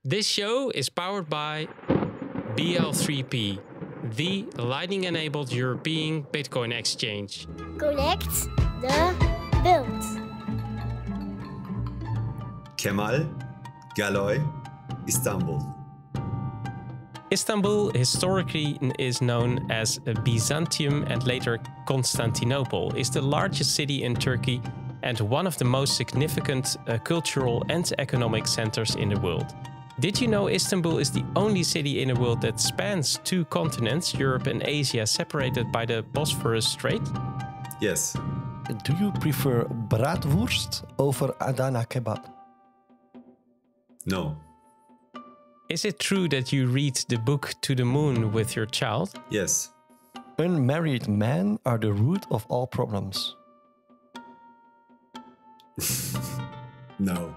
This show is powered by BL3P, the Lightning-enabled European Bitcoin exchange. Connect the world. Kemal, Galoy, Istanbul. Istanbul historically is known as Byzantium and later Constantinople, is the largest city in Turkey and one of the most significant cultural and economic centers in the world. Did you know Istanbul is the only city in the world that spans two continents, Europe and Asia, separated by the Bosphorus Strait? Yes. Do you prefer bratwurst over Adana kebab? No. Is it true that you read the book To the Moon with your child? Yes. Unmarried men are the root of all problems. No.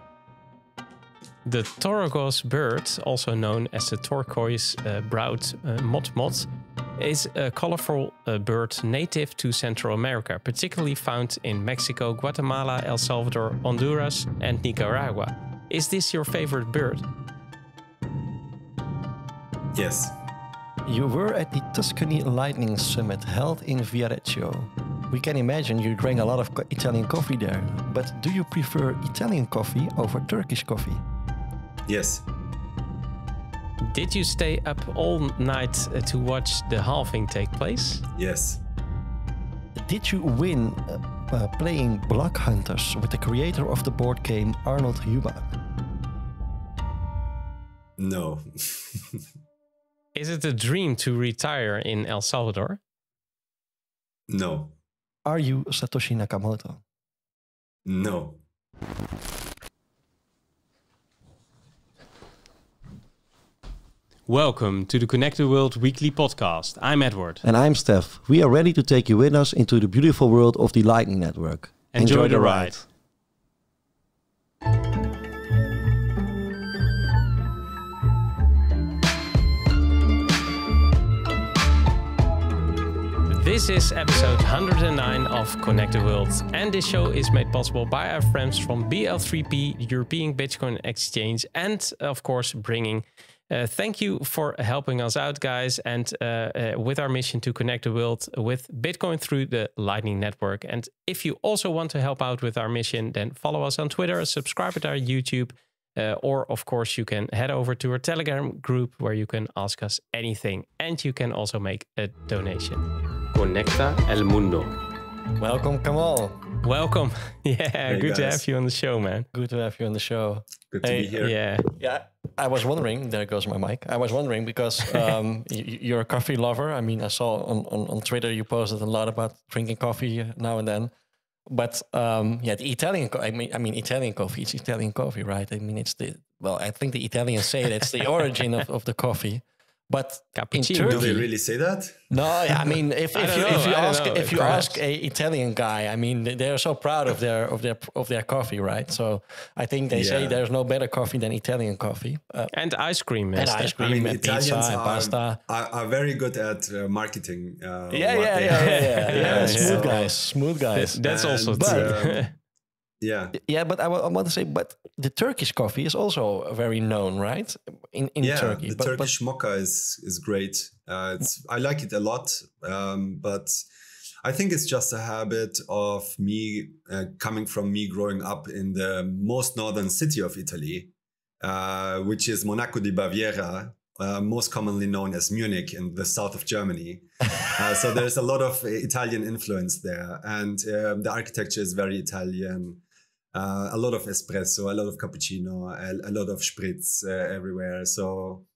The torogos bird, also known as the turquoise-browed motmot, is a colorful bird native to Central America, particularly found in Mexico, Guatemala, El Salvador, Honduras, and Nicaragua. Is this your favorite bird? Yes. You were at the Tuscany Lightning Summit held in Viareggio. We can imagine you drank a lot of Italian coffee there, but do you prefer Italian coffee over Turkish coffee? Yes. Did you stay up all night to watch the halving take place? Yes. Did you win playing Block Hunters with the creator of the board game, Arnold Huber? No. Is it a dream to retire in El Salvador? No. Are you Satoshi Nakamoto? No. Welcome to the Connect the World weekly podcast. I'm Edward. And I'm Steph. We are ready to take you with us into the beautiful world of the Lightning Network. Enjoy the ride. This is episode 109 of Connect the World, and this show is made possible by our friends from BL3P, the European Bitcoin Exchange, and of course BRINGIN. Thank you for helping us out, guys, and with our mission to connect the world with Bitcoin through the Lightning Network. And if you also want to help out with our mission, then follow us on Twitter, subscribe to our YouTube, or of course you can head over to our Telegram group where you can ask us anything, and you can also make a donation. Conecta el mundo. Welcome, Kemal. Welcome. Yeah, hey good guys. to have you on the show, man. Good to have you on the show. Good to be here. Yeah. I was wondering, there goes my mic. I was wondering because you're a coffee lover. I mean, I saw on Twitter you posted a lot about drinking coffee now and then. But the Italian, Italian coffee, it's Italian coffee, right? I mean, I think the Italians say it's the origin of the coffee. But in Turkey, do they really say that? No, I mean, if you ask a Italian guy, I mean, they're so proud of their coffee, right? So I think they say there's no better coffee than Italian coffee. And ice cream. And ice cream and pizza and pasta. Are very good at marketing. Smooth guys. That's also true. Yeah, but I want to say, but the Turkish coffee is also very known, right? In Turkey. The Turkish mocha is great. I like it a lot, but I think it's just a habit of me coming from me growing up in the most northern city of Italy, which is Monaco di Baviera, most commonly known as Munich in the south of Germany. So there's a lot of Italian influence there, and the architecture is very Italian. A lot of espresso, a lot of cappuccino, a lot of spritz everywhere. So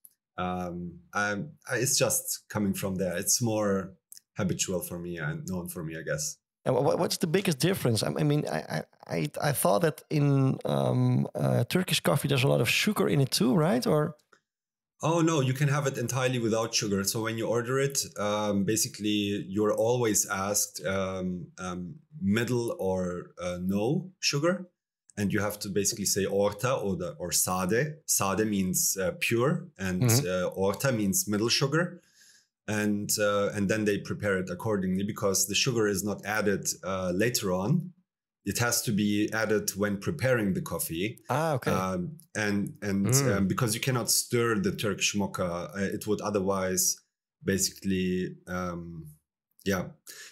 it's just coming from there. It's more habitual for me and known for me, I guess. And what's the biggest difference? I mean, I thought that in Turkish coffee there's a lot of sugar in it too, right? Or oh no, you can have it entirely without sugar. So when you order it, basically you're always asked middle or no sugar. And you have to basically say orta or sade. Sade means pure, and orta means middle sugar. And then they prepare it accordingly because the sugar is not added later on. it has to be added when preparing the coffee. Okay. Because you cannot stir the Turkish mocha, it would otherwise basically,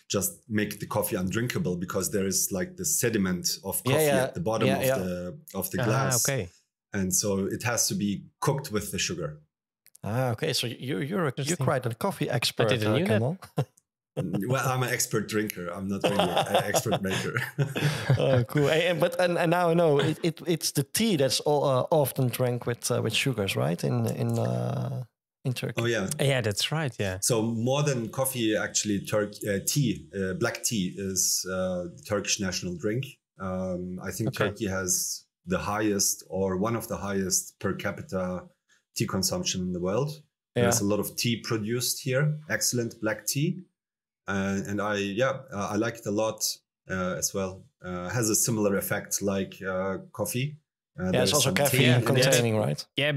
just make the coffee undrinkable, because there is like the sediment of coffee at the bottom of the glass. Okay. And so it has to be cooked with the sugar. Okay. So you're quite a coffee expert, I didn't know Kemal. Well, I'm an expert drinker. I'm not really an expert maker. Cool. And now I know it's the tea that's often drank with sugars, right? In Turkey. Oh yeah. Yeah, that's right. Yeah. So more than coffee, actually, tea, black tea is the Turkish national drink. I think Turkey has the highest, or one of the highest, per capita tea consumption in the world. Yeah. There's a lot of tea produced here. Excellent black tea. And I like it a lot as well. Has a similar effect like coffee. It's also caffeine containing, right? Yeah.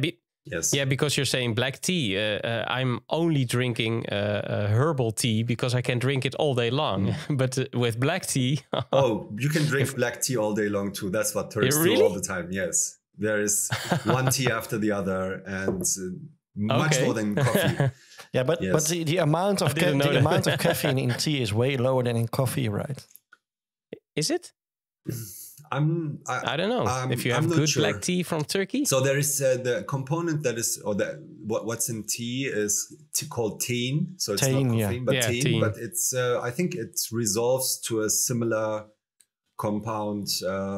Yes. Yeah, because you're saying black tea. I'm only drinking herbal tea because I can drink it all day long. But with black tea... you can drink black tea all day long too. That's what Turks do all the time. Yes. There is one tea after the other, and much more than coffee. Yeah, but the amount of caffeine in tea is way lower than in coffee, right? Is it? I don't know if you have good black tea from Turkey. So there is the component that is, or what's in tea is called thein. So it's not caffeine, but thein. But it's I think it resolves to a similar compound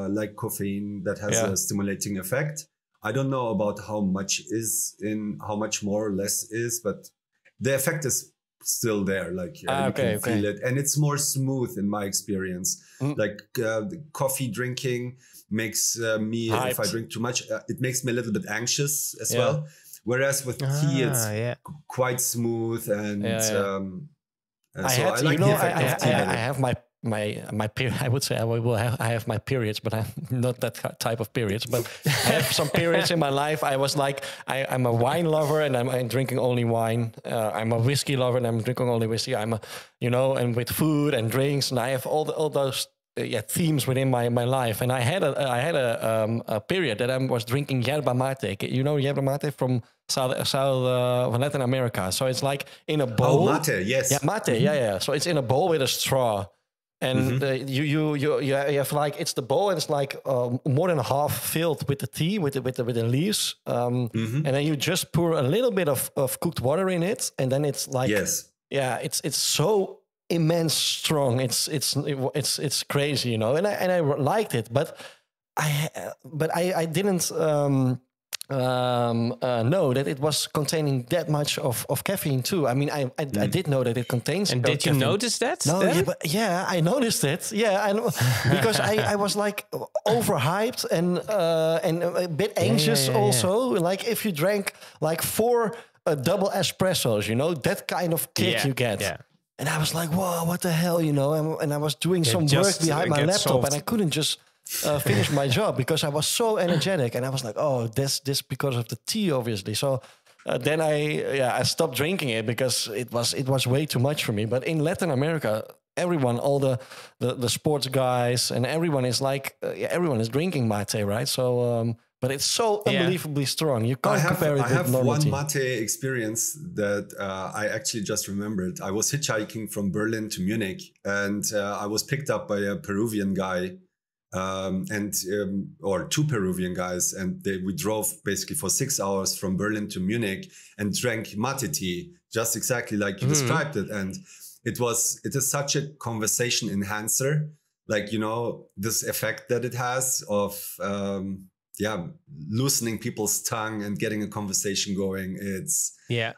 like caffeine that has a stimulating effect. I don't know about how much more or less is, but the effect is still there. Like you can feel it, and it's more smooth in my experience. Like the coffee drinking makes me, if I drink too much, it makes me a little bit anxious as well. Whereas with tea, it's quite smooth, and so I like the effect of tea. I have my period. I would say I have my periods, but I'm not that type of periods. But I have some periods in my life. I was like, I'm a wine lover, and I'm drinking only wine. I'm a whiskey lover, and I'm drinking only whiskey. I'm and with food and drinks, and I have all those themes within my life. And I had a period that I was drinking yerba mate. You know yerba mate from South Latin America. So it's like in a bowl. Oh, mate, yes. Yeah, mate. Yeah. So it's in a bowl with a straw. And you have like, it's the bowl, and it's like more than half filled with the tea, with the leaves. And then you just pour a little bit of cooked water in it, and then it's like, it's so immense strong. It's crazy, and I liked it, but I didn't know that it was containing that much of caffeine too. I mean, I did know that it contains. And did you notice that? No, I noticed it. Yeah, because I was like overhyped and a bit anxious also. Like if you drank like 4 double espressos, that kind of kick you get. Yeah. And I was like, whoa, what the hell, And I was doing some work behind my laptop, and I couldn't just finish my job because I was so energetic, and I was like, oh, this because of the tea, obviously. So then I stopped drinking it because it was way too much for me. But in Latin America, everyone, all the sports guys, and everyone is like, everyone is drinking mate, right? So but it's so unbelievably strong. You can't compare it with normal tea. I have one mate experience that I actually just remembered. I was hitchhiking from Berlin to Munich, and I was picked up by a Peruvian guy. Or 2 Peruvian guys, and we drove basically for 6 hours from Berlin to Munich and drank mate tea, just exactly like you described it. And it is such a conversation enhancer, like, this effect that it has of, loosening people's tongue and getting a conversation going.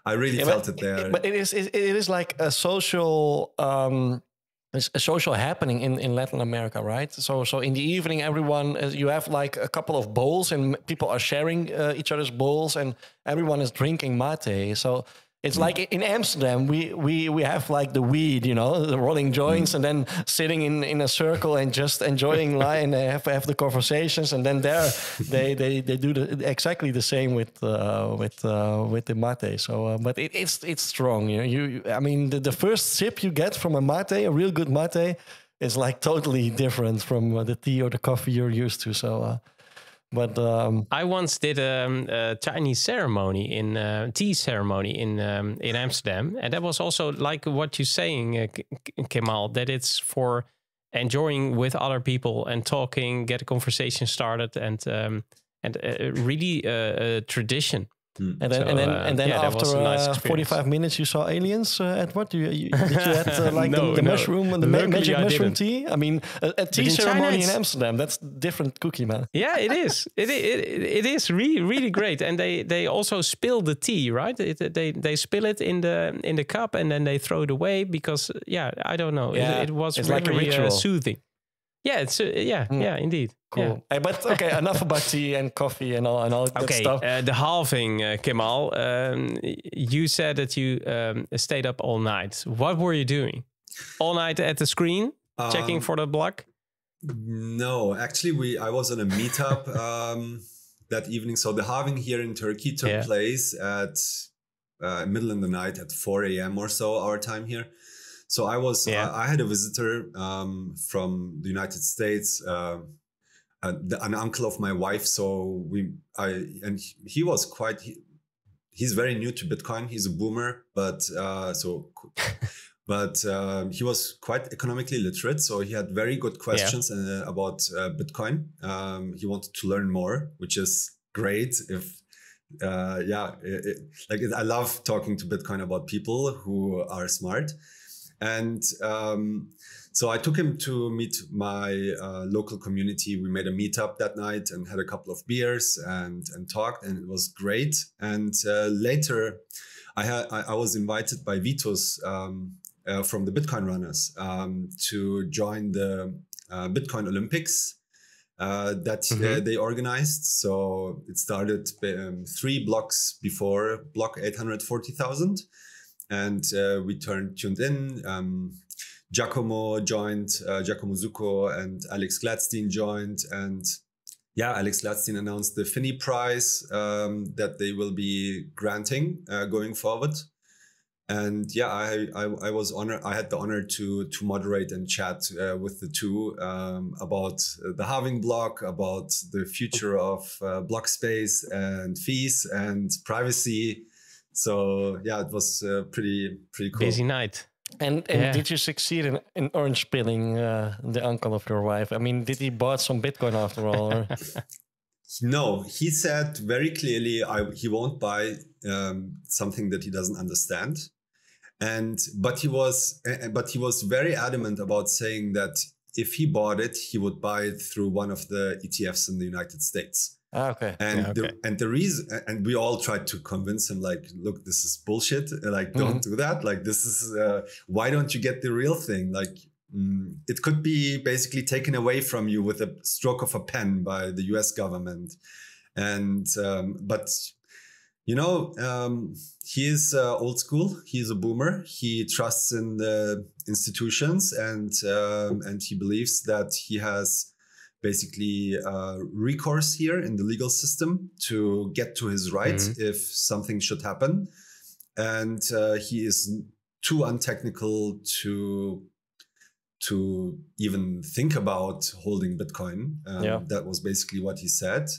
I really felt it there. But it is like a social, it's a social happening in Latin America, right? So in the evening, everyone, you have like a couple of bowls, and people are sharing each other's bowls, and everyone is drinking mate. So it's like in Amsterdam, we have like the weed, the rolling joints, and then sitting in a circle and just enjoying life, and they have the conversations, and then there they do exactly the same with the mate. So, but it's strong. I mean, the first sip you get from a mate, a real good mate, is like totally different from the tea or the coffee you're used to. So, but I once did a Chinese ceremony tea ceremony in Amsterdam, and that was also like what you're saying, Kemal, that it's for enjoying with other people and talking, get a conversation started, and really a tradition. And then yeah, after nice 45 minutes, you saw aliens. Edward, did you had like the mushroom and the magic mushroom tea? I mean, a tea ceremony in Amsterdam. That's different cookie, man. Yeah, it is. It is really great. And they also spill the tea, right? They spill it in the cup and then they throw it away because I don't know. Yeah, it was it's very, like a ritual. Soothing. Yeah, it's indeed. Cool. Yeah. Hey, but okay, enough about tea and coffee and all that stuff. The halving, Kemal. You said that you stayed up all night. What were you doing? All night at the screen, checking for the block? No, actually, I was on a meetup that evening. So the halving here in Turkey took place at middle of the night at 4 a.m. or so, our time here. So I had a visitor from the United States, an uncle of my wife. So he was he's very new to Bitcoin. He's a boomer, but he was quite economically literate. So he had very good questions about Bitcoin. He wanted to learn more, which is great. I love talking to Bitcoin about people who are smart. And so I took him to meet my local community. We made a meetup that night and had a couple of beers and talked, and it was great. And later, I was invited by Vitus from the Bitcoin Runners to join the Bitcoin Olympics that they organized. So it started 3 blocks before block 840,000. And we tuned in. Giacomo joined, Giacomo Zucco and Alex Gladstein joined. And Alex Gladstein announced the Finney Prize that they will be granting going forward. And I was honored. I had the honor to moderate and chat with the two about the halving block, about the future of block space and fees and privacy. So it was pretty cool. Busy night. And did you succeed in orange pilling the uncle of your wife? I mean, did he bought some Bitcoin after all? Or? No, he said very clearly he won't buy something that he doesn't understand. But he was very adamant about saying that if he bought it, he would buy it through one of the ETFs in the United States. Okay. And the reason, and we all tried to convince him, like, look, this is bullshit. Like, don't do that. Like, this is why don't you get the real thing? Like, it could be basically taken away from you with a stroke of a pen by the US government. And but he is old school. He's a boomer. He trusts in the institutions, and he believes that he has basically recourse here in the legal system to get to his right if something should happen. And he is too untechnical to even think about holding Bitcoin. That was basically what he said.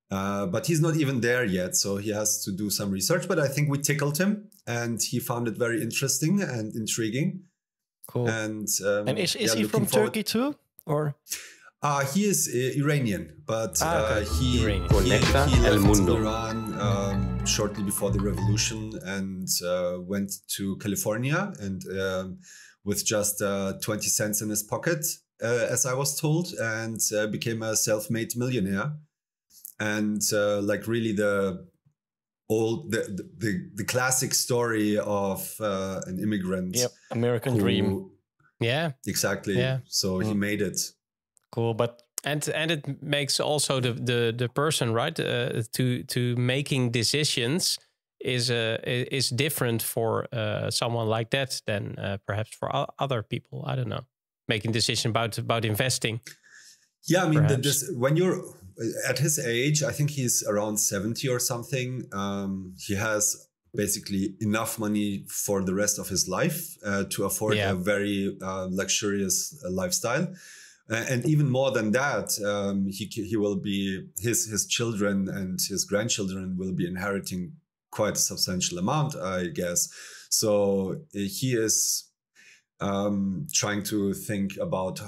But he's not even there yet, so he has to do some research. But I think we tickled him, and he found it very interesting and intriguing. Cool. And is he from Turkey too, or? He is Iranian, but he left Iran shortly before the revolution and went to California and with just 20 cents in his pocket, as I was told, and became a self-made millionaire. And really the classic story of an immigrant. Yep, American dream. Yeah, exactly. Yeah. So he made it. Cool, but and it makes also the person, right, to making decisions is different for someone like that than perhaps for other people. I don't know, making decisions about investing. Yeah, I mean, when you're at his age, I think he's around 70 or something. He has basically enough money for the rest of his life to afford a very luxurious lifestyle. And even more than that, he will be, his children and his grandchildren will be inheriting quite a substantial amount, I guess. So he is trying to think about,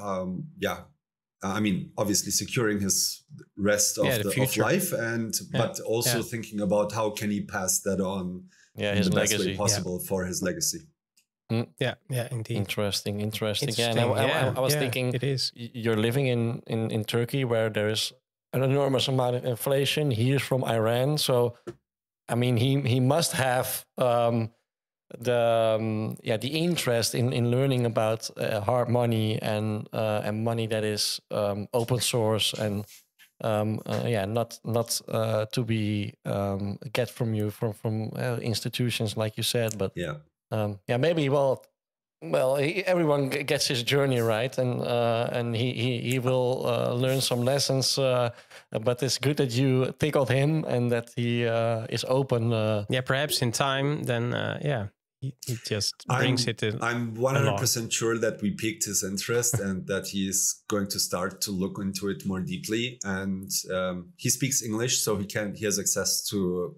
I mean, obviously securing his rest of of life, but also thinking about how can he pass that on in his the best legacy way possible for his legacy. Yeah, indeed. Interesting. I was thinking, it is. You're living in Turkey, where there is an enormous amount of inflation. He is from Iran, so I mean, he must have the interest in learning about hard money and money that is open source and not to be get from you from institutions like you said, but maybe everyone gets his journey right, and he will learn some lessons. But it's good that you tickled him and that he is open. Perhaps in time, then he just brings it in. I'm 100% sure that we piqued his interest and that he is going to start to look into it more deeply. And he speaks English, so he has access to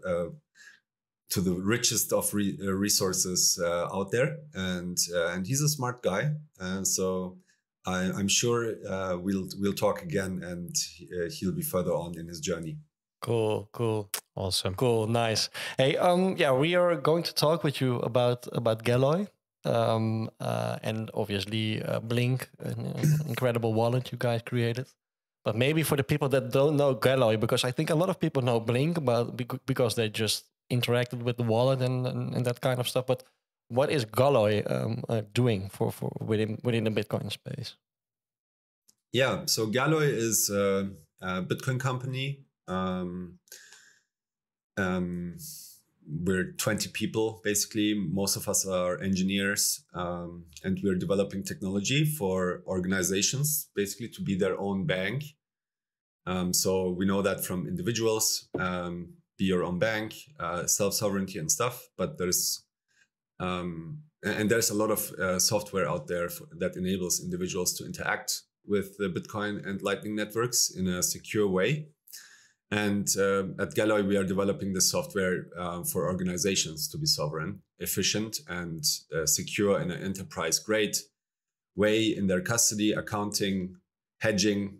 the richest of resources out there, and he's a smart guy, and so I'm sure we'll talk again, and he'll be further on in his journey. Cool, awesome, cool, nice. Hey, we are going to talk with you about Galoy, and obviously Blink, an incredible wallet you guys created. But maybe for the people that don't know Galoy, because I think a lot of people know Blink, because they just interacted with the wallet and that kind of stuff. But what is Galoy doing for within the Bitcoin space? Yeah, so Galoy is a Bitcoin company. We're 20 people, basically. Most of us are engineers, and we're developing technology for organizations, basically to be their own bank. So we know that from individuals, be your own bank, self-sovereignty and stuff, but there's a lot of software out there that enables individuals to interact with the Bitcoin and Lightning networks in a secure way. And at Galoy, we are developing the software for organizations to be sovereign, efficient, and secure in an enterprise-grade way in their custody, accounting, hedging,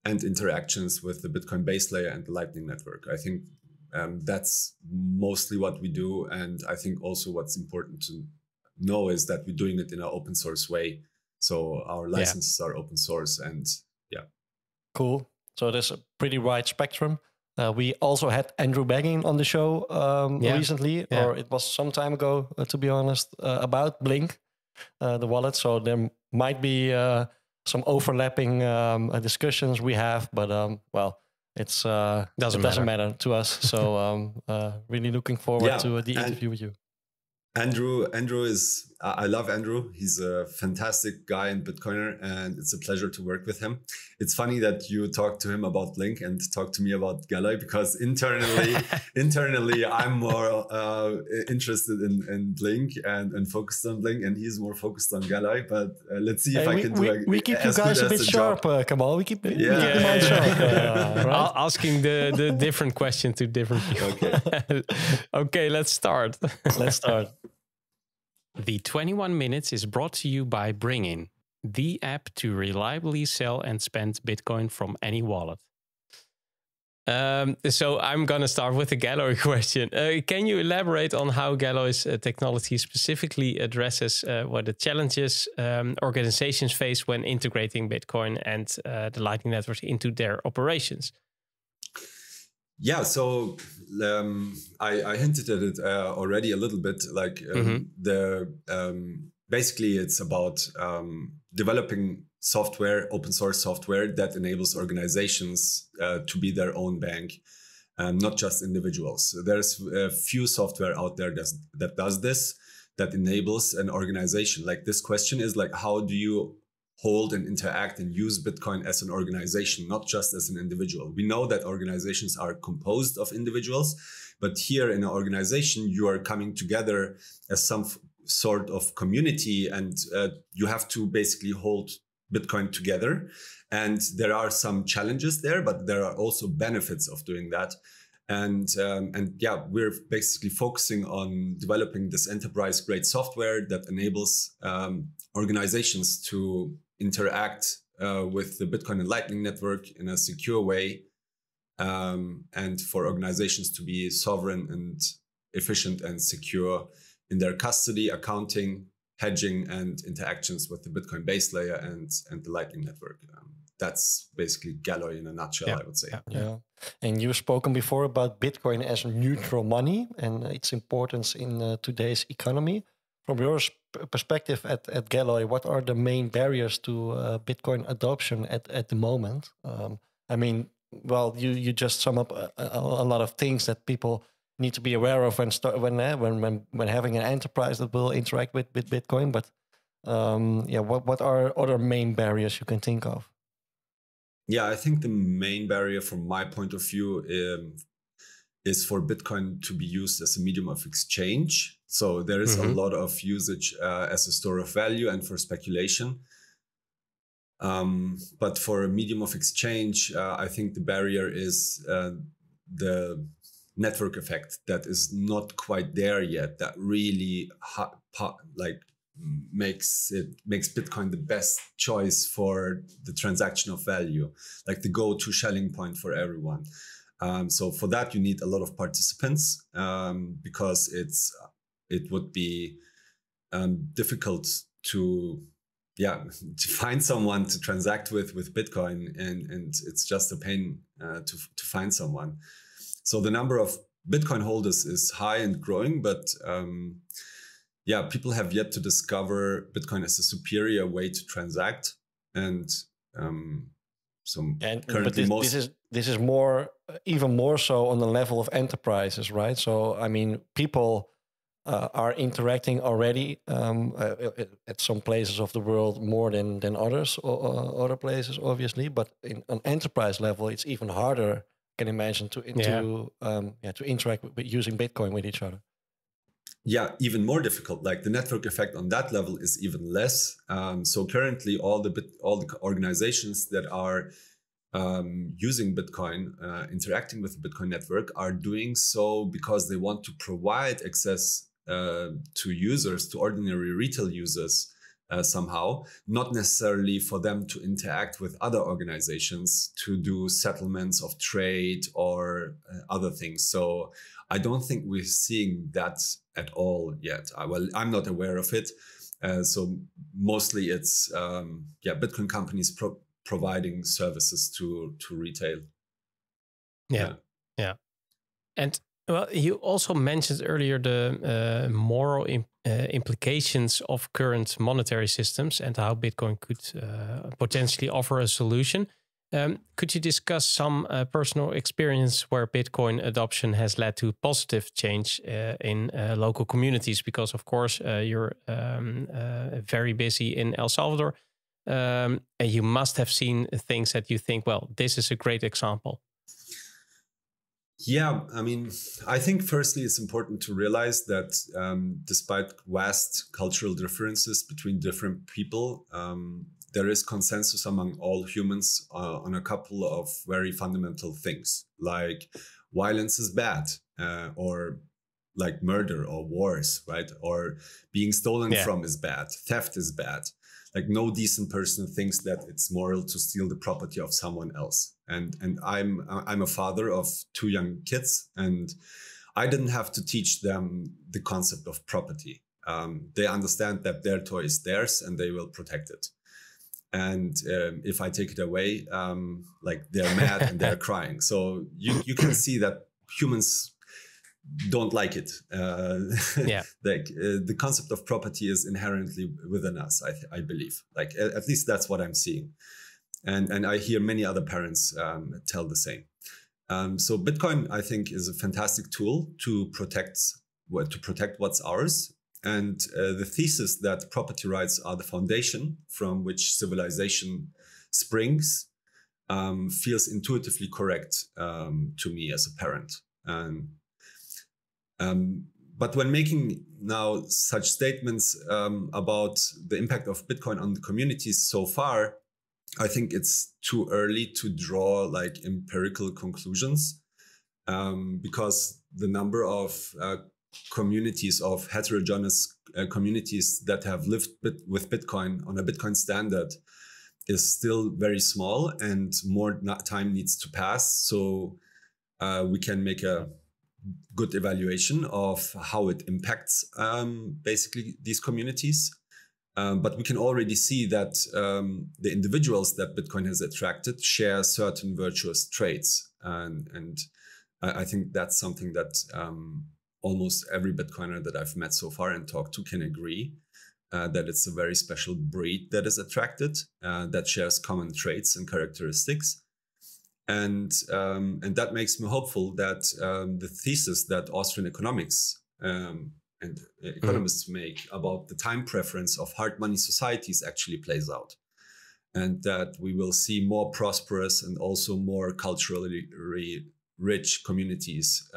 and interactions with the Bitcoin base layer and the Lightning network. I think that's mostly what we do. And I think also what's important to know is that we're doing it in an open source way. So our licenses are open source, and Cool. So there's a pretty wide spectrum. We also had Andrew Bagging on the show recently, or it was some time ago, to be honest, about Blink, the wallet. So there might be some overlapping discussions we have, but it doesn't matter to us. So really looking forward to the interview with you. Andrew is, I love Andrew. He's a fantastic guy and Bitcoiner, and it's a pleasure to work with him. It's funny that you talk to him about Blink and talk to me about Galoy, because internally I'm more interested in Blink and focused on Blink, and he's more focused on Galoy. But let's see if I can do we keep you guys a bit sharp, Kemal. We keep you sharp. Right? Asking the different question to different people. Okay, let's start. The 21 Minutes is brought to you by BRINGIN, the app to reliably sell and spend Bitcoin from any wallet. So I'm going to start with the Galoy question. Can you elaborate on how Galoy's technology specifically addresses what the challenges organizations face when integrating Bitcoin and the Lightning Network into their operations? Yeah, so I hinted at it already a little bit. Like basically, it's about developing software, open source software that enables organizations to be their own bank, not just individuals. So there's a few software out there that does this, that enables an organization. Like this question is like, how do you hold and interact and use Bitcoin as an organization, not just as an individual? We know that organizations are composed of individuals, But here in an organization, you are coming together as some sort of community, and you have to basically hold Bitcoin together. And there are some challenges there, but there are also benefits of doing that. And yeah, we're basically focusing on developing this enterprise-grade software that enables organizations to interact with the Bitcoin and Lightning Network in a secure way, and for organizations to be sovereign and efficient and secure in their custody, accounting, hedging, and interactions with the Bitcoin base layer and the Lightning Network. That's basically Galoy in a nutshell, I would say. Yeah. And you've spoken before about Bitcoin as neutral money and its importance in today's economy. From your perspective at Galoy, what are the main barriers to Bitcoin adoption at the moment? I mean, well, you just sum up a lot of things that people need to be aware of when having an enterprise that will interact with Bitcoin. But yeah, what are other main barriers you can think of? Yeah, I think the main barrier from my point of view is for Bitcoin to be used as a medium of exchange. So there is a lot of usage as a store of value and for speculation. But for a medium of exchange, I think the barrier is the network effect that is not quite there yet, that really makes Bitcoin the best choice for the transaction of value, like the go-to Schelling point for everyone. So for that, you need a lot of participants, because it would be difficult to find someone to transact with Bitcoin, and it's just a pain to find someone. So the number of Bitcoin holders is high and growing, but yeah, people have yet to discover Bitcoin as a superior way to transact. And currently this is more, even more so on the level of enterprises, right? So, I mean, people are interacting already at some places of the world more than others, or other places, obviously. But in an enterprise level, it's even harder, I can imagine, to interact with using Bitcoin with each other. Yeah, even more difficult. Like the network effect on that level is even less. So currently, all the organizations that are using Bitcoin, interacting with the Bitcoin network, are doing so because they want to provide access to users, to ordinary retail users, somehow, not necessarily for them to interact with other organizations to do settlements of trade or other things. So I don't think we're seeing that at all yet. Well, I'm not aware of it. So mostly it's Bitcoin companies providing services to retail. Yeah. And well, you also mentioned earlier the moral implications of current monetary systems and how Bitcoin could potentially offer a solution. Could you discuss some personal experience where Bitcoin adoption has led to positive change in local communities? Because, of course, you're very busy in El Salvador, and you must have seen things that you think, well, this is a great example. Yeah, I mean, I think firstly, it's important to realize that despite vast cultural differences between different people, there is consensus among all humans on a couple of very fundamental things, like violence is bad, or like murder or wars, right? Or being stolen from is bad, theft is bad. Like no decent person thinks that it's moral to steal the property of someone else. And I'm a father of 2 young kids, and I didn't have to teach them the concept of property. They understand that their toy is theirs and they will protect it. And if I take it away, like they're mad and they're crying. So you can see that humans don't like it. The concept of property is inherently within us, I believe. Like at least that's what I'm seeing. And I hear many other parents tell the same. So Bitcoin, I think, is a fantastic tool to protect what's ours. And the thesis that property rights are the foundation from which civilization springs feels intuitively correct to me as a parent. But when making now such statements about the impact of Bitcoin on the communities so far, I think it's too early to draw like empirical conclusions, because the number of communities, of heterogeneous communities that have lived with Bitcoin on a Bitcoin standard is still very small, and more time needs to pass. So we can make a good evaluation of how it impacts basically these communities. But we can already see that the individuals that Bitcoin has attracted share certain virtuous traits. And I think that's something that almost every Bitcoiner that I've met so far and talked to can agree, that it's a very special breed that is attracted, that shares common traits and characteristics. And that makes me hopeful that the thesis that Austrian economics and economists make about the time preference of hard money societies actually plays out, and that we will see more prosperous and also more culturally rich communities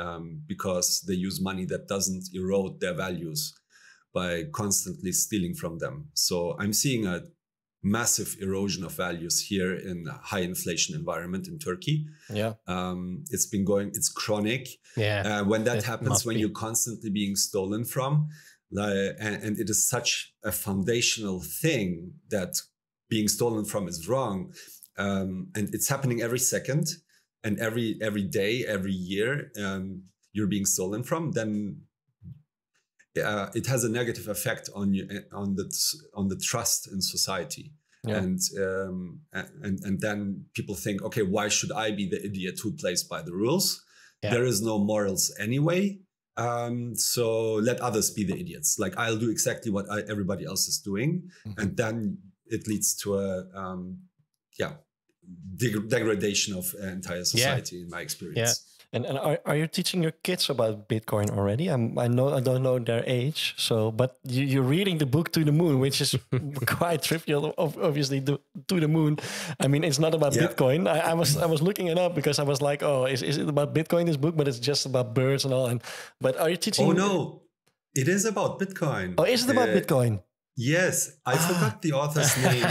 because they use money that doesn't erode their values by constantly stealing from them. So I'm seeing a massive erosion of values here in a high inflation environment in Turkey. Yeah. It's chronic. Yeah. When that happens, when you're constantly being stolen from, and it is such a foundational thing that being stolen from is wrong. And it's happening every second, and every day, every year, you're being stolen from, then it has a negative effect on you, on the trust in society. Yeah. And then people think, okay, why should I be the idiot who plays by the rules? Yeah. There is no morals anyway. So let others be the idiots. Like, I'll do exactly what everybody else is doing. Mm-hmm. And then it leads to a degradation of entire society, in my experience. Yeah. And are you teaching your kids about Bitcoin already? I don't know their age, but you're reading the book To the Moon, which is quite trivial, obviously. To the Moon, I mean, it's not about Bitcoin. I was looking it up because I was like, oh, is it about Bitcoin, this book? But it's just about birds and all. But are you teaching? Oh no, it is about Bitcoin. Oh, is it about Bitcoin? Yes, I forgot the author's name.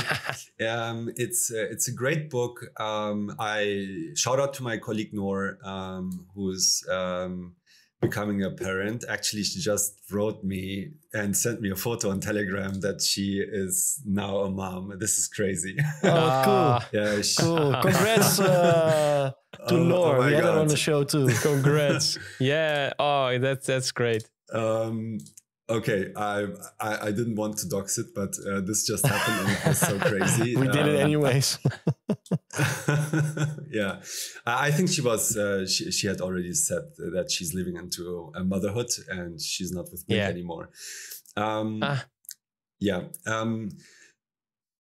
It's a great book. I shout out to my colleague Noor, who's becoming a parent. Actually, she just wrote me and sent me a photo on Telegram that she is now a mom. This is crazy. Oh, cool! Yeah, cool. Congrats to Noor. We had her on the show too. Congrats! Yeah. Oh, that's great. Okay, I didn't want to dox it, but this just happened and it was so crazy. We did it anyways. Yeah, I think she was. She had already said that she's living into a motherhood and she's not with me anymore.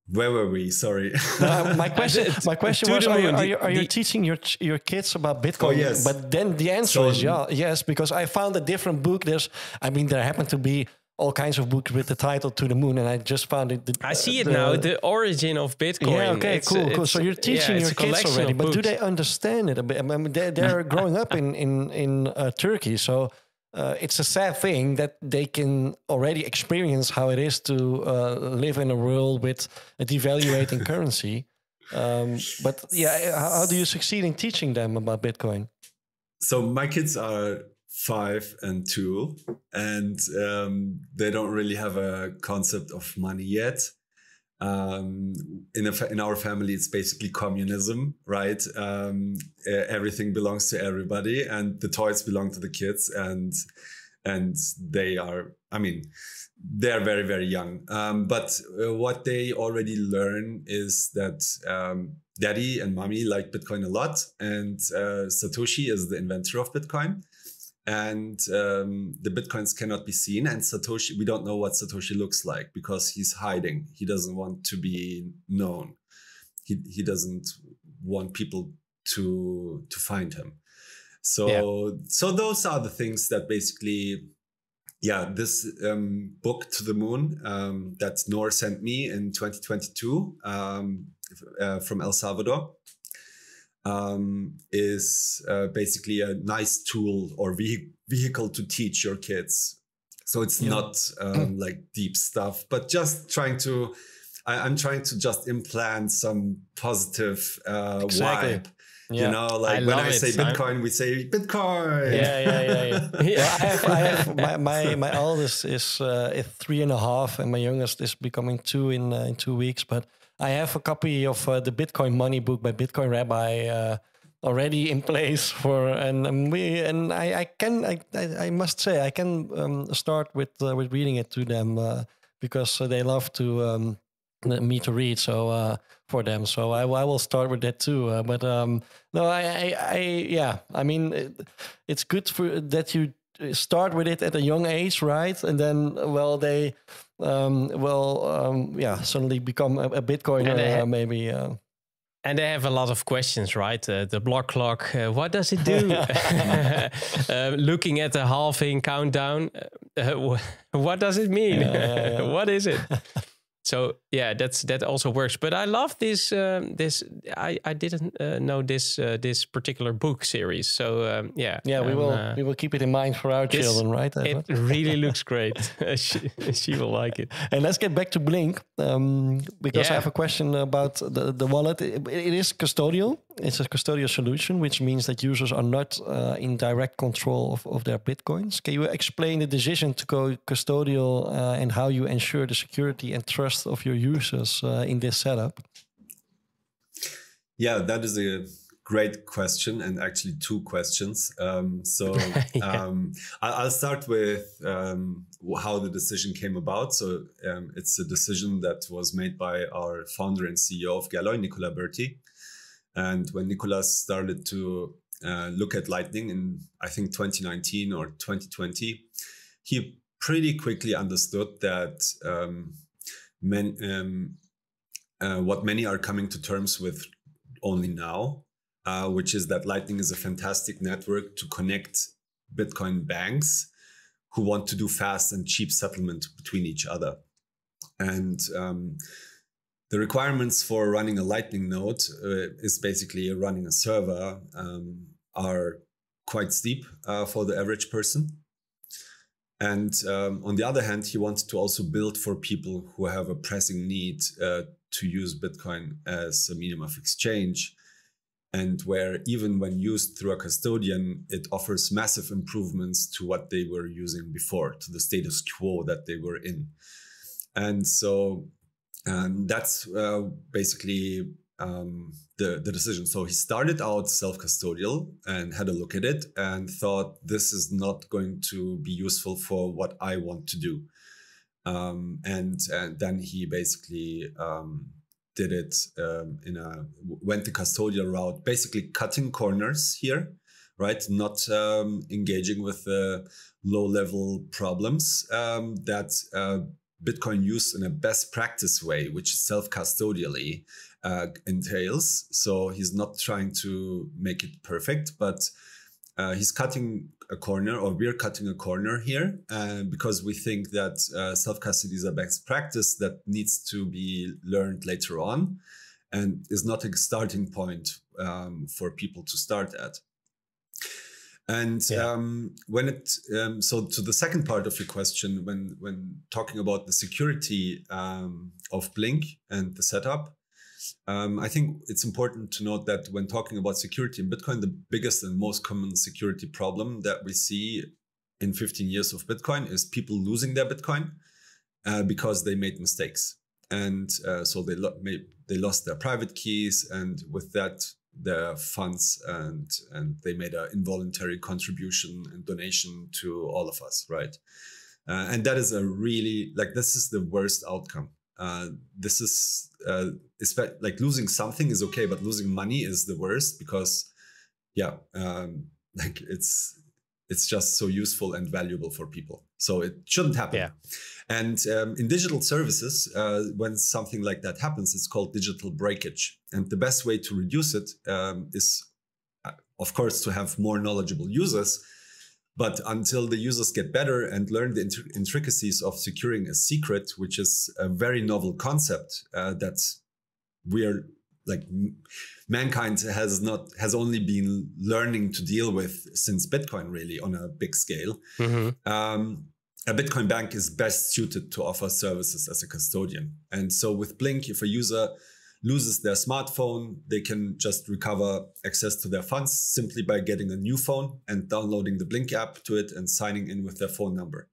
Where were we? Sorry. My question was: Are you teaching your kids about Bitcoin? Oh, yes. But then the answer is yes, because I found a different book. There happen to be all kinds of books with the title To the Moon, and I just found it. I see it now. The origin of Bitcoin. Yeah. Okay. Cool. So you're teaching your kids already, but do they understand it? I mean, they're growing up in Turkey, so. It's a sad thing that they can already experience how it is to live in a world with a devaluating currency. But how do you succeed in teaching them about Bitcoin? So my kids are 5 and 2, and they don't really have a concept of money yet. In our family, it's basically communism, right? Everything belongs to everybody, and the toys belong to the kids, and they are, I mean, they're very, very young. But what they already learn is that daddy and mommy like Bitcoin a lot, and Satoshi is the inventor of Bitcoin. And the Bitcoins cannot be seen. And Satoshi, we don't know what Satoshi looks like because he's hiding. He doesn't want to be known. He doesn't want people to find him. So those are the things that basically, this book To the Moon that Noor sent me in 2022 from El Salvador. Is basically a nice tool or vehicle to teach your kids. So it's not like deep stuff, but just trying to, I'm trying to just implant some positive vibe. Yeah. You know, like when I say Bitcoin, we say Bitcoin. Yeah. Well, I have my oldest is 3.5, and my youngest is becoming 2 in 2 weeks. But I have a copy of the Bitcoin Money book by Bitcoin Rabbi already in place for, and I must say I can start with reading it to them because they love to me to read. So for them, so I will start with that too. But no, I mean, it's good for that you start with it at a young age, right? And then, well, they suddenly become a Bitcoiner, maybe. And they have a lot of questions, right? The block clock, what does it do? Looking at the halving countdown, what does it mean? What is it? So yeah, that also works. But I love this. I didn't know this particular book series. So we will keep it in mind for our children, right? It really looks great. she will like it. And let's get back to Blink because I have a question about the wallet. It is custodial. It's a custodial solution, which means that users are not in direct control of their Bitcoins. Can you explain the decision to go custodial and how you ensure the security and trust of your users in this setup? Yeah, that is a great question, and actually 2 questions. I'll start with how the decision came about. So it's a decision that was made by our founder and CEO of Galoy, Nicolas Berti. And when Nicolas started to look at Lightning in, I think, 2019 or 2020, he pretty quickly understood that what many are coming to terms with only now, which is that Lightning is a fantastic network to connect Bitcoin banks who want to do fast and cheap settlement between each other. And the requirements for running a Lightning node is basically running a server are quite steep for the average person. And on the other hand, he wanted to also build for people who have a pressing need to use Bitcoin as a medium of exchange, and where even when used through a custodian, it offers massive improvements to what they were using before, to the status quo that they were in. And so that's basically the decision. So he started out self-custodial and had a look at it and thought, this is not going to be useful for what I want to do. And then he basically did it went the custodial route, basically cutting corners here, right? Not engaging with the low-level problems that Bitcoin use in a best practice way, which is self-custodially entails. So he's not trying to make it perfect, but he's cutting a corner, or we're cutting a corner here, because we think that self-custody is a best practice that needs to be learned later on and is not a starting point for people to start at. And when it so to the second part of your question, when talking about the security of Blink and the setup, I think it's important to note that when talking about security in Bitcoin, the biggest and most common security problem that we see in 15 years of Bitcoin is people losing their Bitcoin because they made mistakes, and so they lost their private keys, and with that, their funds, and they made an involuntary contribution and donation to all of us, right? And that is a really, this is the worst outcome. This is like losing something is okay, but losing money is the worst, because it's just so useful and valuable for people. So it shouldn't happen. Yeah. And in digital services, when something like that happens, it's called digital breakage. And the best way to reduce it is, of course, to have more knowledgeable users. But until the users get better and learn the intricacies of securing a secret, which is a very novel concept that we are mankind has only been learning to deal with since Bitcoin, really, on a big scale. A Bitcoin bank is best suited to offer services as a custodian. And so with Blink, if a user loses their smartphone, they can just recover access to their funds simply by getting a new phone and downloading the Blink app to it and signing in with their phone number.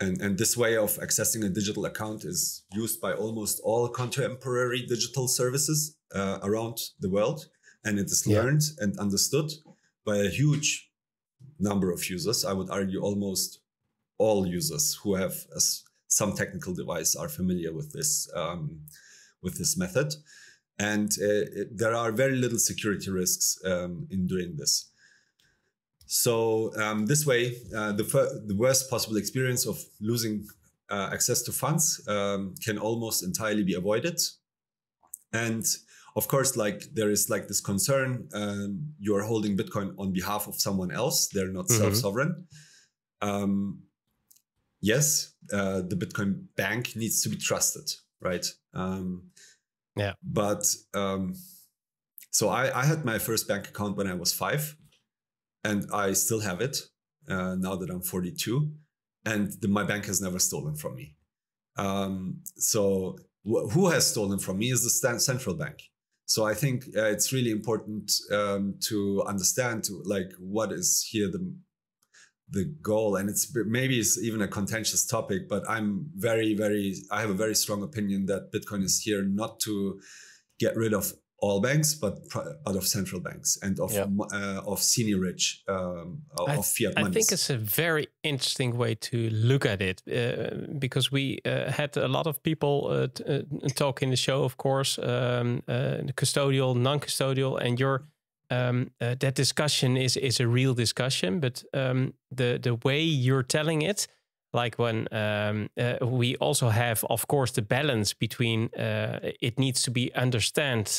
And this way of accessing a digital account is used by almost all contemporary digital services around the world. And it is learned and understood by a huge number of users. I would argue almost all users who have some technical device are familiar with this method. And there are very little security risks in doing this. So this way, the worst possible experience of losing access to funds can almost entirely be avoided. And of course, like there is like this concern, you're holding Bitcoin on behalf of someone else. They're not self-sovereign. Yes, the Bitcoin bank needs to be trusted, right? But so I had my first bank account when I was 5. And I still have it now that I'm 42. And my bank has never stolen from me. So who has stolen from me is the central bank. So I think it's really important to understand like what is here the goal. And maybe it's even a contentious topic, but I have a very strong opinion that Bitcoin is here not to get rid of all banks, but of central banks and of seigniorage, of fiat money. I think it's a very interesting way to look at it because we had a lot of people talk in the show, of course, the custodial, non-custodial, and that discussion is a real discussion. But the way you're telling it, like when we also have, of course, the balance between it needs to be understood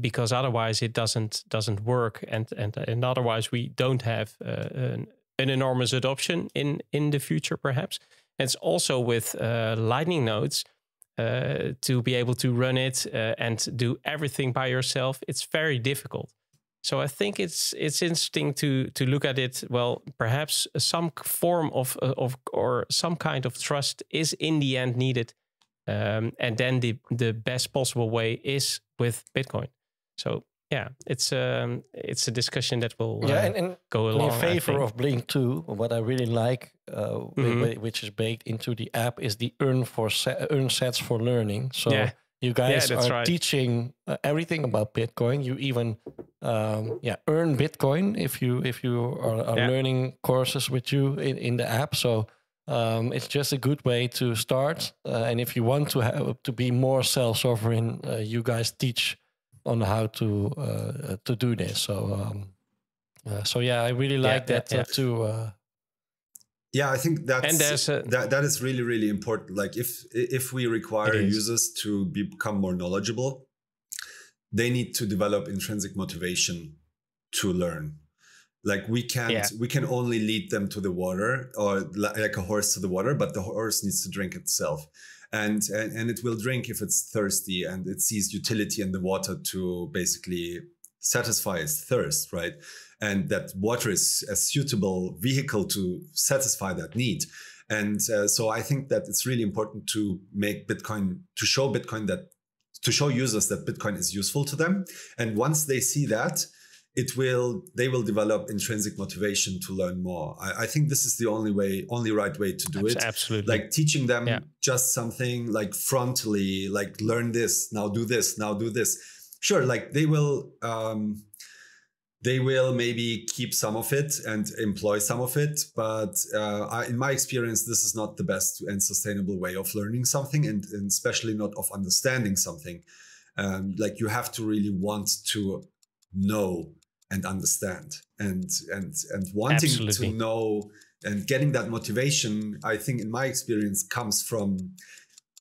because otherwise it doesn't work, and otherwise we don't have an enormous adoption in the future, perhaps. It's also with Lightning nodes to be able to run it and do everything by yourself. It's very difficult. So I think it's interesting to look at it. Well, perhaps some form of or some kind of trust is in the end needed. And then the best possible way is with Bitcoin. So yeah, it's a discussion that will and go along. In favor of Blink 2, what I really like, which is baked into the app, is the earn sats for learning. So you guys are teaching everything about Bitcoin. You even earn Bitcoin if you are learning courses with you in the app. So it's just a good way to start. And if you want to be more self-sovereign, you guys teach on how to do this. So I really like that too. I think that is really, really important. Like if we require users to become more knowledgeable, they need to develop intrinsic motivation to learn. Like we can only lead them to the water, or like a horse to the water, but the horse needs to drink itself. And it will drink if it's thirsty, and it sees utility in the water to basically satisfy its thirst, right? And that water is a suitable vehicle to satisfy that need. And so I think that it's really important to make Bitcoin, to show users that Bitcoin is useful to them. And once they see that, they will develop intrinsic motivation to learn more. I think this is the only right way to do it. Absolutely. Like teaching them just something like frontally, like learn this, now do this, now do this. Sure, like they will maybe keep some of it and employ some of it. But in my experience, this is not the best and sustainable way of learning something, and especially not of understanding something. Like you have to really want to know and understand, and wanting to know and getting that motivation, I think in my experience comes from,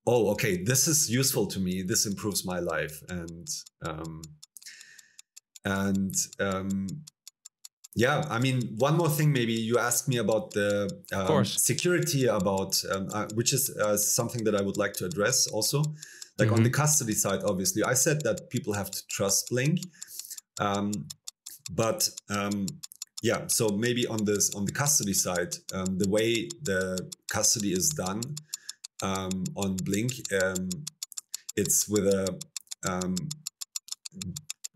oh, okay, this is useful to me, this improves my life. I mean, one more thing, maybe you asked me about the security, about which is something that I would like to address also. Like on the custody side, obviously, I said that people have to trust Blink. Yeah, so maybe on the custody side, the way the custody is done on Blink, it's with a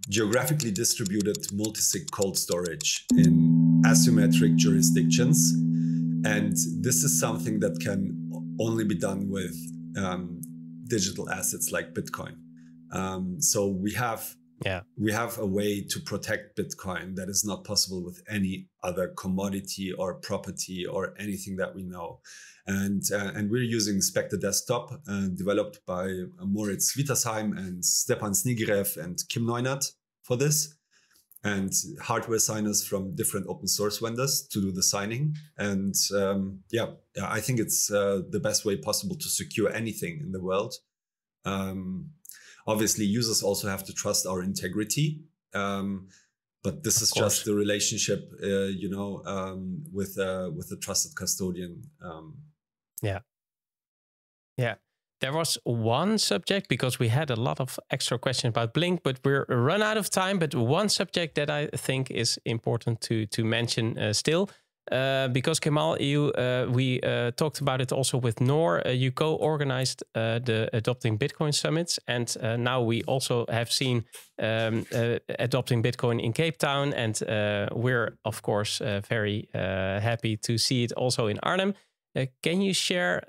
geographically distributed multi-sig cold storage in asymmetric jurisdictions. And this is something that can only be done with digital assets like Bitcoin. So we have a way to protect Bitcoin that is not possible with any other commodity or property or anything that we know. And we're using Spectre Desktop, developed by Moritz Wittersheim and Stepan Snigirev and Kim Neunert for this, and hardware signers from different open source vendors to do the signing. And I think it's the best way possible to secure anything in the world. Obviously, users also have to trust our integrity. But this is just the relationship, with a trusted custodian. Yeah. There was one subject, because we had a lot of extra questions about Blink, but we're run out of time. But one subject that I think is important to mention still, because Kemal, we talked about it also with Noor. You co-organized the Adopting Bitcoin Summits, and now we also have seen Adopting Bitcoin in Cape Town, and we're of course very happy to see it also in Arnhem. Can you share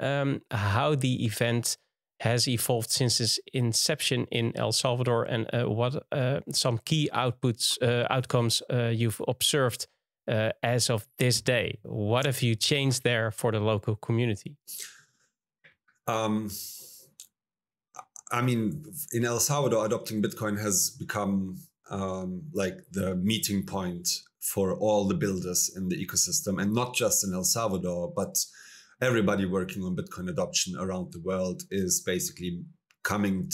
how the event has evolved since its inception in El Salvador, and what some key outcomes you've observed as of this day? What have you changed there for the local community? I mean, in El Salvador, Adopting Bitcoin has become like the meeting point for all the builders in the ecosystem, and not just in El Salvador, but everybody working on Bitcoin adoption around the world is basically coming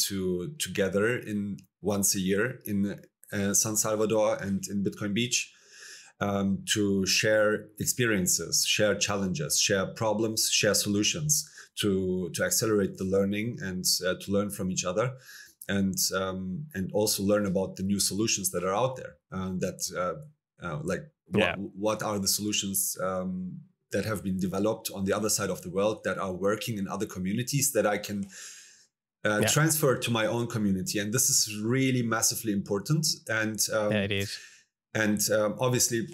together in once a year in San Salvador and in Bitcoin Beach to share experiences, share challenges, share problems, share solutions to accelerate the learning and to learn from each other, and also learn about the new solutions that are out there. What are the solutions that have been developed on the other side of the world that are working in other communities that I can transfer to my own community. And this is really massively important. And it is. And obviously,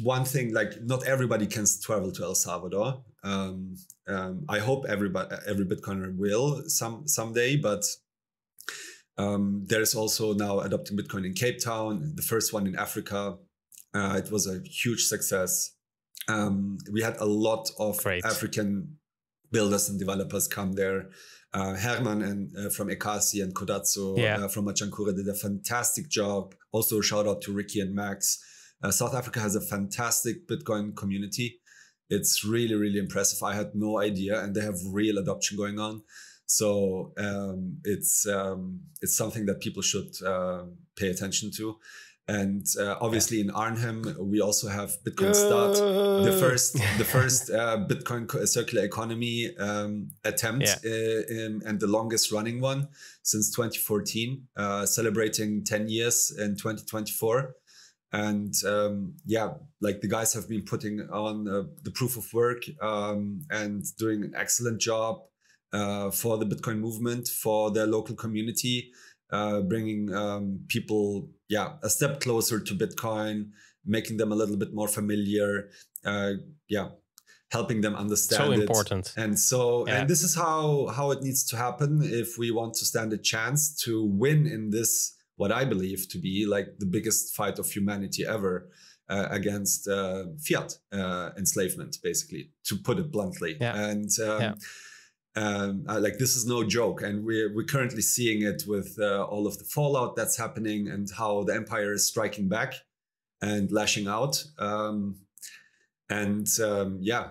one thing, like, not everybody can travel to El Salvador. I hope every Bitcoiner will someday, but there's also now Adopting Bitcoin in Cape Town, the first one in Africa. It was a huge success. We had a lot of African builders and developers come there. Herman from Ekasi and Kodatsu from Machankura did a fantastic job. Also, shout out to Ricky and Max. South Africa has a fantastic Bitcoin community. It's really, really impressive. I had no idea, and they have real adoption going on. So it's something that people should pay attention to. And obviously in Arnhem, we also have Bitcoin Start, the first Bitcoin circular economy attempt, and the longest running one since 2014, celebrating 10 years in 2024. And like the guys have been putting on the proof of work and doing an excellent job for the Bitcoin movement, for their local community. Bringing people, a step closer to Bitcoin, making them a little bit more familiar, helping them understand it. So important. And so, and this is how it needs to happen if we want to stand a chance to win in this, what I believe to be like the biggest fight of humanity ever against fiat enslavement, basically, to put it bluntly. Like, this is no joke, and we're currently seeing it with all of the fallout that's happening and how the empire is striking back and lashing out.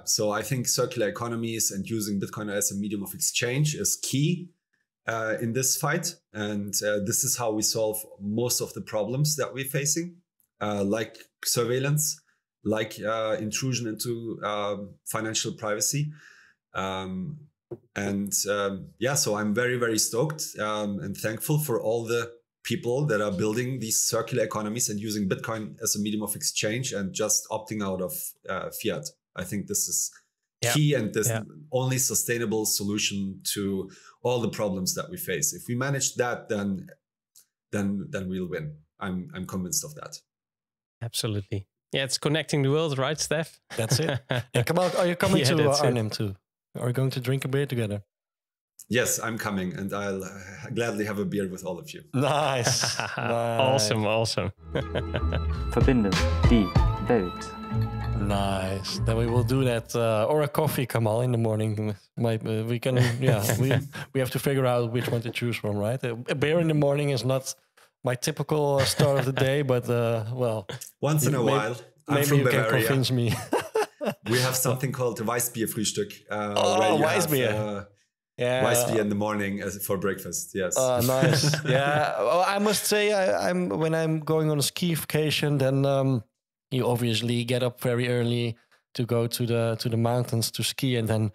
So I think circular economies and using Bitcoin as a medium of exchange is key in this fight. And this is how we solve most of the problems that we're facing, like surveillance, like intrusion into financial privacy. And so I'm very, very stoked and thankful for all the people that are building these circular economies and using Bitcoin as a medium of exchange and just opting out of fiat. I think this is key and this only sustainable solution to all the problems that we face. If we manage that, then we'll win. I'm convinced of that. Absolutely. Yeah, it's connecting the world, right, Steph? That's it. Kamal, are you coming to Arnhem too? Are we going to drink a beer together? Yes, I'm coming, and I'll gladly have a beer with all of you. Nice. Awesome. Verbinden die Welt. Nice. Then we will do that, or a coffee, Kamal, in the morning. We can, we have to figure out which one to choose from, right? A beer in the morning is not my typical start of the day, but once in a while. I'm maybe from you Bavaria. can convince me. We have something called the Weissbierfrühstück. Weissbier. Weissbier in the morning for breakfast. Yes. Oh, nice. Yeah. Well, I must say, when I'm going on a ski vacation, then you obviously get up very early to go to the mountains to ski, and then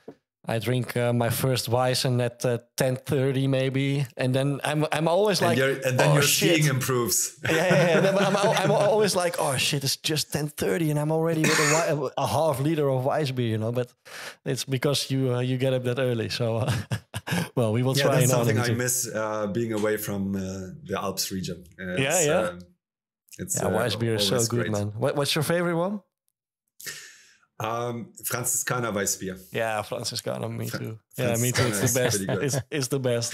I drink my first Weissen at 10:30 maybe, and then I'm always like, your skiing improves. Yeah. I'm always like, oh shit, it's just 10:30 and I'm already with a half liter of Weissbier, But it's because you get up that early. So, well, we will try. That's something I miss being away from the Alps region. Weissbier is so good, man. What's your favorite one? Franziskaner Weissbier. Yeah, Franziskaner, me too. Me too. It's the best. It's the best.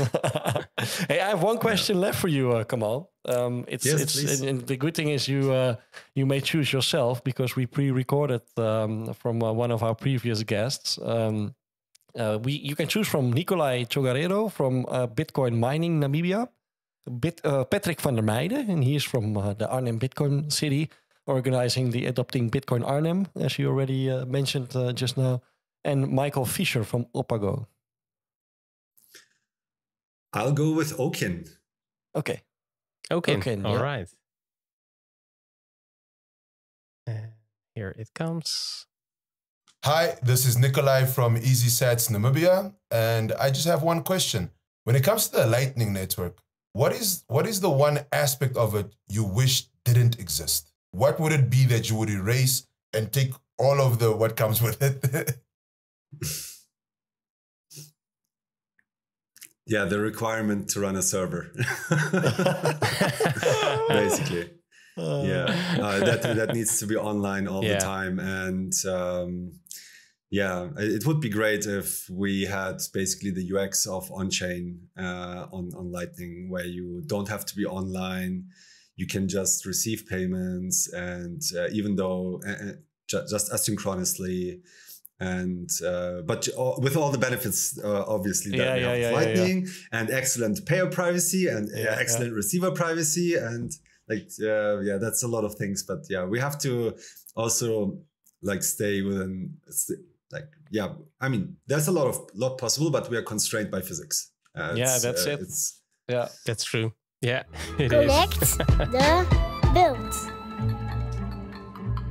Hey, I have one question left for you, Kamal. And the good thing is you may choose yourself because we pre-recorded from one of our previous guests. You can choose from Nicolai Chogarero from Bitcoin Mining Namibia, Patrick van der Meijden, and he is from the Arnhem Bitcoin City, organizing the Adopting Bitcoin Arnhem, as you already mentioned just now, and Michael Fischer from Opago. I'll go with Okin. Okay. Okin. All right. Here it comes. Hi, this is Nikolai from Easy Sats Namibia, and I just have one question. When it comes to the Lightning Network, what is the one aspect of it you wish didn't exist? What would it be that you would erase and take all of what comes with it? Yeah, the requirement to run a server. Basically. That needs to be online all the time. And it would be great if we had basically the UX of on-chain on Lightning, where you don't have to be online. You can just receive payments, and even though just asynchronously, and but with all the benefits, obviously, that we have Lightning and excellent payer privacy and excellent receiver privacy, and that's a lot of things. But we have to also stay within I mean, there's a lot possible, but we are constrained by physics. That's it. That's true. Yeah, it Connect is. the build.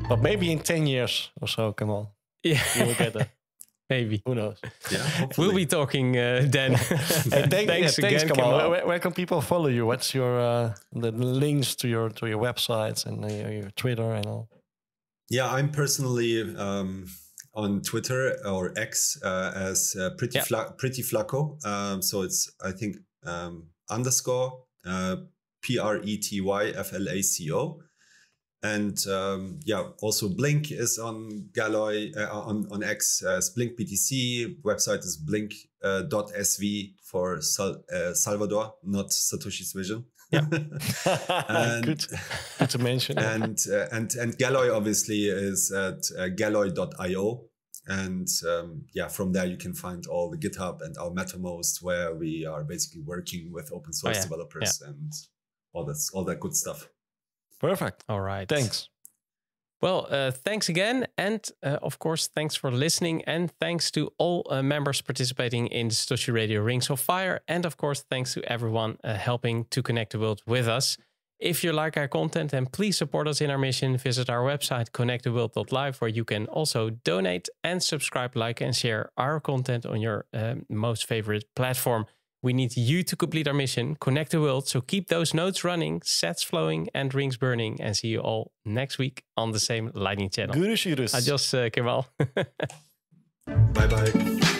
But maybe in 10 years or so, Kamal. Yeah, you will get there. Maybe. Who knows? Yeah, hopefully. We'll be talking then. Thanks again, Kamal. Where can people follow you? What's your the links to your websites and your Twitter and all? Yeah, I'm personally on Twitter or X as Pretty Flaco. So it's, I think, _ PRETYFLACO. And also Blink is on Galoy, on X as Blink BTC. Website is blink.sv for Salvador, not Satoshi's vision. Yeah, and, good to mention. And Galoy obviously is at galoy.io. And from there you can find all the GitHub and our MetaMost, where we are basically working with open source developers and all that good stuff. Perfect. All right. Thanks. Well, thanks again. And of course, thanks for listening. And thanks to all members participating in the Satoshi Radio Rings of Fire. And of course, thanks to everyone helping to connect the world with us. If you like our content, then please support us in our mission. Visit our website, connecttheworld.live, where you can also donate and subscribe, like, and share our content on your most favorite platform. We need you to complete our mission, connect the world. So keep those nodes running, sets flowing, and rings burning. And see you all next week on the same Lightning channel. Gurus. Adios, Kemal. Bye-bye.